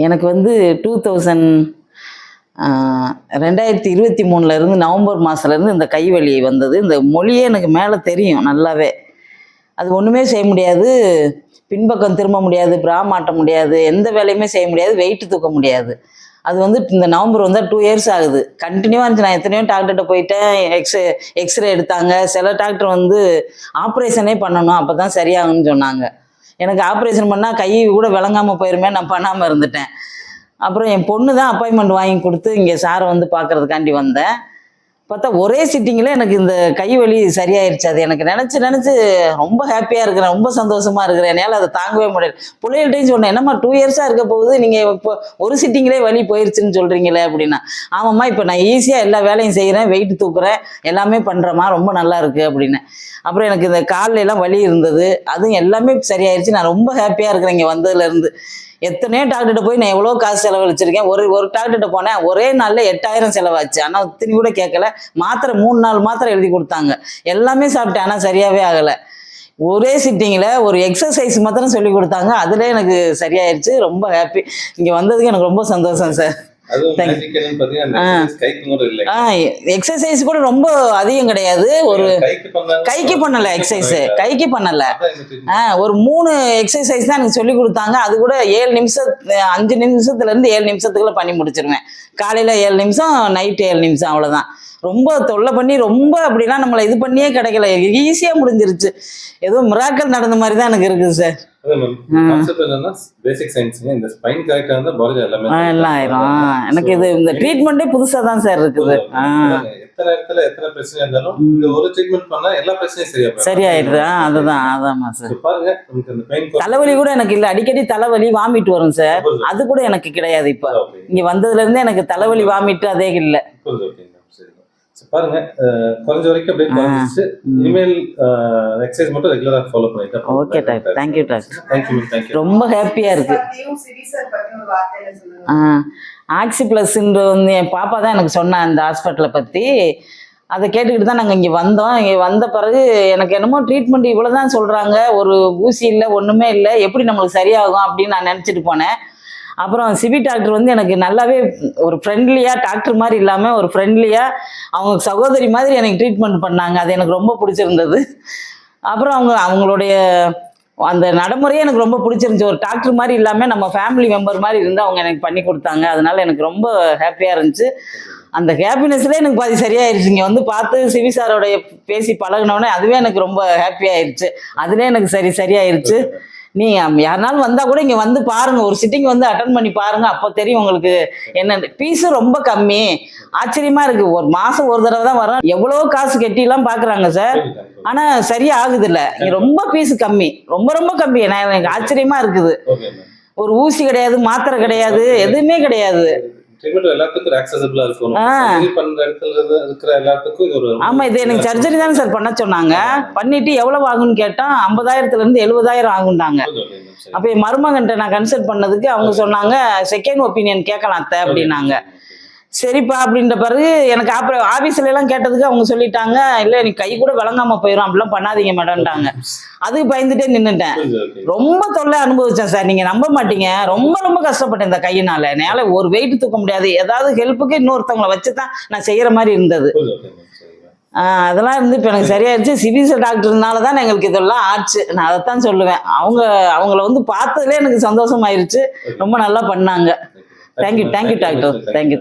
எனக்கு வந்து 2023 நவம்பர் மாதத்துலேருந்து இந்த கைவலி வந்தது. இந்த மொழியே எனக்கு மேலே தெரியும் நல்லாவே. அது ஒன்றுமே செய்ய முடியாது, பின்பக்கம் திரும்ப முடியாது, பிரா மாட்ட முடியாது, எந்த வேலையுமே செய்ய முடியாது, வெயிட்டு தூக்க முடியாது. அது வந்து இந்த நவம்பர் வந்தால் 2 இயர்ஸ் ஆகுது. கண்டினியூவாக இருந்துச்சு. நான் எத்தனையோ டாக்டர்கிட்ட போயிட்டேன், எக்ஸ்ரே எடுத்தாங்க. சில டாக்டர் வந்து ஆப்ரேஷனே பண்ணணும், அப்போ தான் சரியாகும்னு சொன்னாங்க. எனக்கு ஆப்ரேஷன் பண்ணால் கை கூட விளங்காமல் போயிருமே, நான் பண்ணாமல் இருந்துட்டேன். அப்புறம் என் பொண்ணு தான் அப்பாயின்மெண்ட் வாங்கி கொடுத்து இங்கே சாரை வந்து பார்க்குறதுக்காண்டி வந்தேன். பார்த்தா ஒரே சிட்டிங்கில் எனக்கு இந்த கை வலி சரியாயிருச்சு. அது எனக்கு நினச்சி ரொம்ப ஹாப்பியாக இருக்கிறேன், ரொம்ப சந்தோஷமாக இருக்கிறேன். என்னால் அதை தாங்கவே முடியல. பிள்ளைகள்ட்டையும் சொன்னேன், என்னம்மா 2 இயர்ஸாக இருக்க போகுது, நீங்கள் இப்போ ஒரு சிட்டிங்கிலே வலி போயிருச்சுன்னு சொல்கிறீங்களே அப்படின்னா. ஆமாம்மா, இப்போ நான் ஈஸியாக எல்லா வேலையும் செய்கிறேன், வெயிட் தூக்குறேன், எல்லாமே பண்ணுறேம்மா, ரொம்ப நல்லா இருக்குது அப்படின்னு. அப்புறம் எனக்கு இந்த காலில் எல்லாம் வலி இருந்தது, அதுவும் எல்லாமே சரியாயிருச்சு. நான் ரொம்ப ஹாப்பியாக இருக்கிறேன் இங்கே வந்ததுலேருந்து. எத்தனையோ டாக்டர்கிட்ட போய் நான் எவ்வளோ காசு செலவழிச்சிருக்கேன். ஒரு டாக்டர்கிட்ட போனேன், ஒரே நாளில் 8000 செலவாச்சு. ஆனால் இத்தனி கூட கேட்கல. மாத்திரை 3 நாள் மாத்திரை எழுதி கொடுத்தாங்க, எல்லாமே சாப்பிட்டேன், ஆனால் சரியாகவே ஆகலை. ஒரே சிட்டிங்கில் ஒரு எக்ஸசைஸ் மாத்திரம் சொல்லி கொடுத்தாங்க, அதிலே எனக்கு சரியாயிருச்சு. ரொம்ப ஹாப்பி. இங்கே வந்ததுக்கு எனக்கு ரொம்ப சந்தோஷம் சார். எக்ஸசைஸ் கூட ரொம்ப அதிகம் கிடையாது, ஒரு கைக்கு பண்ணல, எக்ஸசைஸ் கைக்கு பண்ணல. ஒரு 3 எக்ஸசைஸ் தான் எனக்கு சொல்லி கொடுத்தாங்க. அது கூட 7 நிமிஷம், 5 நிமிஷத்துல இருந்து 7 நிமிஷத்துக்குள்ள பண்ணி முடிச்சிருவேன். காலையில 7 நிமிஷம், நைட்டு 7 நிமிஷம், அவ்வளவுதான். ரொம்ப தொல்லை பண்ணி ரொம்ப அப்படிலாம் நம்மளை இது பண்ணியே கிடைக்கல, ஈஸியா முடிஞ்சிருச்சு. ஏதோ மிராக்கல் நடந்த மாதிரி தான் எனக்கு இருக்குது சார். எல்லாம் ஆயிரும். எனக்கு இது இந்த ட்ரீட்மெண்டே புதுசா தான் சார் இருக்குது. சரியாயிடுது. அதாம்மா சார். தலைவலி கூட எனக்கு இல்லை, அடிக்கடி தலைவலி வாமிட் வரும் சார், அது கூட எனக்கு கிடையாது. இப்ப இங்க வந்ததுல இருந்தே எனக்கு தலைவலி வாமிட் அதே இல்லை. பாருங்க, குறைஞ்ச வரைக்கும் அப்படியே குறைஞ்சிச்சு. இனிமேல் எக்சர்சைஸ் மட்டும் ரெகுலரா ஃபாலோ பண்ணிட்டா. Okay doctor, thank you doctor. Thank you. ரொம்ப ஹாப்பியா இருக்கு. ஆக்சிப்ளஸ்ன்ற வந்து என் பாப்பா தான் எனக்கு சொன்னா இந்த ஹாஸ்பிட்டலை பத்தி. அதை கேட்டுக்கிட்டு தான் நாங்கள் இங்கே வந்தோம். இங்கே வந்த பிறகு எனக்கு என்னமோ ட்ரீட்மெண்ட் இவ்வளோதான் சொல்கிறாங்க, ஒரு ஊசி இல்லை, ஒன்றுமே இல்லை, எப்படி நம்மளுக்கு சரியாகும் அப்படின்னு நான் நினச்சிட்டு போனேன். அப்புறம் சிவி டாக்டர் வந்து எனக்கு நல்லாவே ஒரு ஃப்ரெண்ட்லியாக, டாக்டர் மாதிரி இல்லாமல் ஒரு ஃப்ரெண்ட்லியாக, அவங்க சகோதரி மாதிரி எனக்கு ட்ரீட்மெண்ட் பண்ணாங்க. அது எனக்கு ரொம்ப பிடிச்சிருந்தது. அப்புறம் அவங்களுடைய அந்த நடைமுறையே எனக்கு ரொம்ப பிடிச்சிருந்துச்சு. ஒரு டாக்டர் மாதிரி இல்லாமல் நம்ம ஃபேமிலி மெம்பர் மாதிரி இருந்து அவங்க எனக்கு பண்ணி கொடுத்தாங்க. அதனால எனக்கு ரொம்ப ஹாப்பியாக இருந்துச்சு. அந்த ஹாப்பினஸ்லேயே எனக்கு பாதி சரியாயிருச்சு. இங்கே வந்து பார்த்து சிவி சாரோடைய பேசி பழகினோடனே அதுவே எனக்கு ரொம்ப ஹாப்பியாயிருச்சு. அதுலேயே எனக்கு சரியாயிருச்சு. நீ யாருனாலும் வந்தால் கூட இங்கே வந்து பாருங்கள், ஒரு சிட்டிங் வந்து அட்டன் பண்ணி பாருங்கள், அப்போ தெரியும் உங்களுக்கு. என்ன ஃபீஸும் ரொம்ப கம்மி, ஆச்சரியமாக இருக்குது. ஒரு மாதம் ஒரு தடவை தான் வரோம், எவ்வளோ காசு கட்டிலாம் பார்க்குறாங்க சார், ஆனால் சரியாக ஆகுது இல்லை. இங்கே ரொம்ப ஃபீஸு கம்மி, ரொம்ப கம்மி. எனக்கு ஆச்சரியமாக இருக்குது. ஒரு ஊசி கிடையாது, மாத்திரை கிடையாது, எதுவுமே கிடையாது. ஆமா, இது எனக்கு சர்ஜரி தானே சார் பண்ண சொன்னாங்க. பண்ணிட்டு எவ்வளவு ஆகும்னு கேட்டா 50,000 இருந்து 70,000 ஆகுண்டாங்க. அப்ப என் மருமகன்ட்ட நான் கன்சல்ட் பண்ணதுக்கு அவங்க சொன்னாங்க, செகண்ட் ஒப்பீனியன் கேட்கலாம் அத்தை அப்படின்னாங்க. சரிப்பா அப்படின்ற பிறகு எனக்கு அப்புறம் ஆபீஸ்ல எல்லாம் கேட்டதுக்கு அவங்க சொல்லிட்டாங்க, இல்லை நீ கை கூட விளங்காம போயிடும், அப்படிலாம் பண்ணாதீங்க மேடம்ட்டாங்க. அதுக்கு பயந்துட்டே நின்றுட்டேன். ரொம்ப தொல்லை அனுபவிச்சேன் சார், நீங்க நம்ப மாட்டீங்க. ரொம்ப கஷ்டப்பட்டேன் இந்த கையினால. என்னால ஒரு வெயிட் தூக்க முடியாது, ஏதாவது ஹெல்ப்புக்கு இன்னொருத்தவங்களை வச்சுதான் நான் செய்யற மாதிரி இருந்தது. அதெல்லாம் இருந்து இப்போ எனக்கு சரியாயிருச்சு. சிவிச டாக்டர்னால தான் எங்களுக்கு இதெல்லாம் ஆச்சு. நான் அதைத்தான் சொல்லுவேன். அவங்கள வந்து பார்த்ததுல எனக்கு சந்தோஷம் ஆயிடுச்சு. ரொம்ப நல்லா பண்ணாங்க. Thank you doctor, thank you.